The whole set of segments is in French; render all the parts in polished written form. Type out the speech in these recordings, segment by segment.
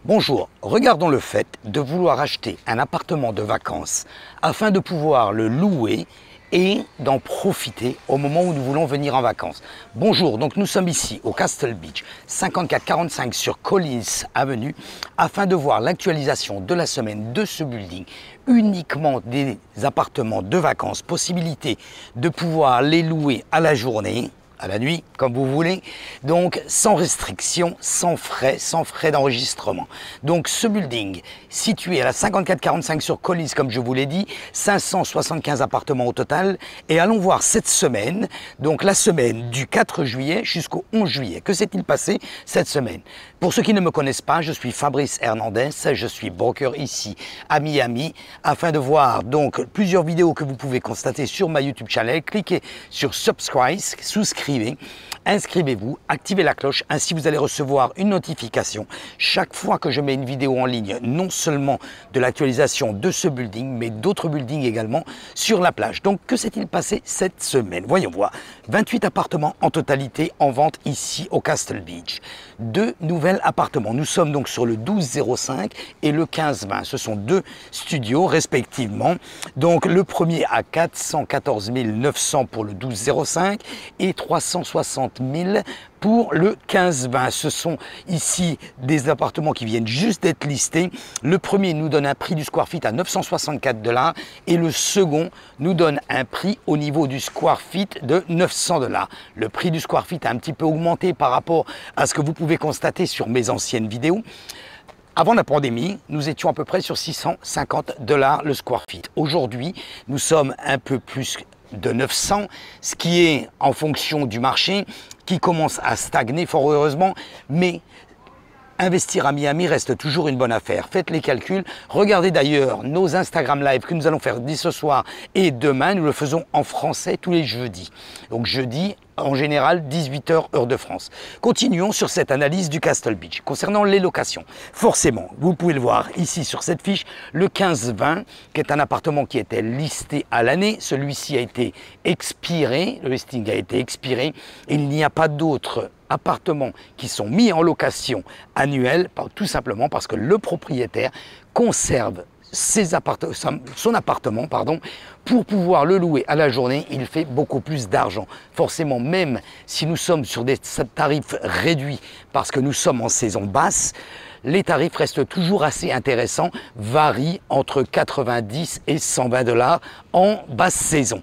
Bonjour, regardons le fait de vouloir acheter un appartement de vacances afin de pouvoir le louer et d'en profiter au moment où nous voulons venir en vacances. Bonjour, donc nous sommes ici au Castle Beach, 5445 sur Collins Avenue, afin de voir l'actualisation de la semaine de ce building, uniquement des appartements de vacances, possibilité de pouvoir les louer à la journée, à la nuit, comme vous voulez, donc sans restriction, sans frais d'enregistrement. Donc ce building, situé à la 5445 sur Collins, comme je vous l'ai dit, 575 appartements au total, et allons voir cette semaine, donc la semaine du 4 juillet jusqu'au 11 juillet. Que s'est-il passé cette semaine? Pour ceux qui ne me connaissent pas, je suis Fabrice Hernandez, je suis broker ici à Miami, afin de voir donc plusieurs vidéos que vous pouvez constater sur ma YouTube channel. Cliquez sur subscribe, souscrivez, inscrivez-vous, activez la cloche, ainsi vous allez recevoir une notification chaque fois que je mets une vidéo en ligne, non seulement de l'actualisation de ce building, mais d'autres buildings également sur la plage. Donc que s'est-il passé cette semaine? Voyons voir. 28 appartements en totalité en vente ici au Castle Beach. 2 nouveaux appartements. Nous sommes donc sur le 1205 et le 1520. Ce sont 2 studios respectivement. Donc le premier à 414 900 pour le 1205 et 360 000 pour le 15-20. Ce sont ici des appartements qui viennent juste d'être listés. Le premier nous donne un prix du square feet à 964 $ et le second nous donne un prix au niveau du square feet de 900 $. Le prix du square feet a un petit peu augmenté par rapport à ce que vous pouvez constater sur mes anciennes vidéos. Avant la pandémie, nous étions à peu près sur 650 $ le square feet. Aujourd'hui, nous sommes un peu plus de 900, ce qui est en fonction du marché qui commence à stagner fort heureusement, mais investir à Miami reste toujours une bonne affaire. Faites les calculs. Regardez d'ailleurs nos Instagram Live que nous allons faire dès ce soir et demain. Nous le faisons en français tous les jeudis. Donc jeudi, en général, 18 h heure de France. Continuons sur cette analyse du Castle Beach. Concernant les locations, forcément, vous pouvez le voir ici sur cette fiche, le 15-20, qui est un appartement qui était listé à l'année. Celui-ci a été expiré, le listing a été expiré. Il n'y a pas d'autres appartements qui sont mis en location annuelle, tout simplement parce que le propriétaire conserve son appartement pour pouvoir le louer à la journée. Il fait beaucoup plus d'argent. Forcément, même si nous sommes sur des tarifs réduits parce que nous sommes en saison basse, les tarifs restent toujours assez intéressants, varient entre 90 et 120 $ en basse saison.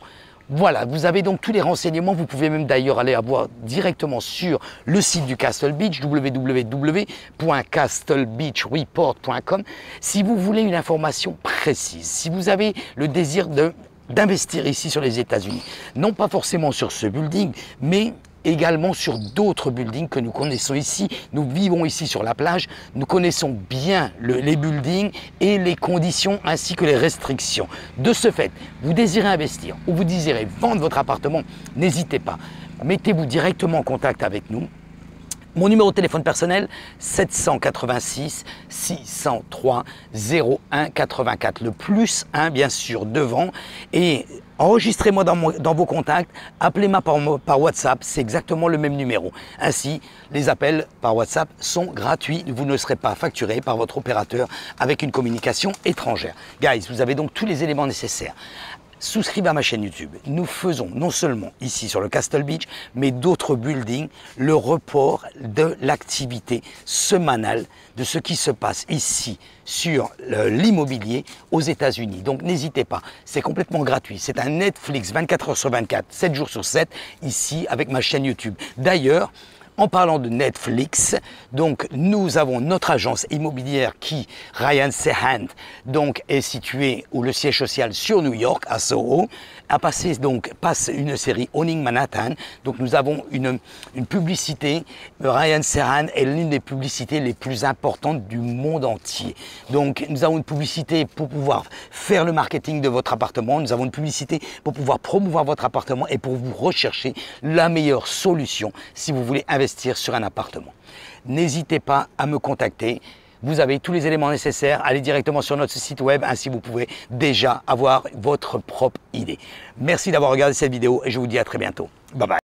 Voilà, vous avez donc tous les renseignements. Vous pouvez même d'ailleurs aller voir directement sur le site du Castle Beach, www.castlebeachreport.com, si vous voulez une information précise, si vous avez le désir d'investir ici sur les États-Unis, non pas forcément sur ce building, mais également sur d'autres buildings que nous connaissons ici. Nous vivons ici sur la plage, nous connaissons bien les buildings et les conditions ainsi que les restrictions. De ce fait, vous désirez investir ou vous désirez vendre votre appartement, n'hésitez pas, mettez-vous directement en contact avec nous. Mon numéro de téléphone personnel, 786 603 01 84, le +1 bien sûr devant, et enregistrez-moi dans vos contacts, appelez-moi par WhatsApp, c'est exactement le même numéro. Ainsi, les appels par WhatsApp sont gratuits, vous ne serez pas facturé par votre opérateur avec une communication étrangère. Guys, vous avez donc tous les éléments nécessaires. Souscrivez à ma chaîne YouTube. Nous faisons non seulement ici sur le Castle Beach, mais d'autres buildings, le report de l'activité semanale de ce qui se passe ici sur l'immobilier aux États-Unis. Donc n'hésitez pas, c'est complètement gratuit. C'est un Netflix 24 h sur 24, 7 jours sur 7, ici avec ma chaîne YouTube. D'ailleurs, en parlant de Netflix, donc nous avons notre agence immobilière qui, Ryan Serhant, donc est située où le siège social sur New York, à Soho, passe une série Owning Manhattan. Donc nous avons une publicité. Ryan Serhant est l'une des publicités les plus importantes du monde entier. Donc nous avons une publicité pour pouvoir faire le marketing de votre appartement. Nous avons une publicité pour pouvoir promouvoir votre appartement et pour vous rechercher la meilleure solution si vous voulez investir sur un appartement. N'hésitez pas à me contacter. Vous avez tous les éléments nécessaires. Allez directement sur notre site web, ainsi vous pouvez déjà avoir votre propre idée. Merci d'avoir regardé cette vidéo et je vous dis à très bientôt. Bye bye.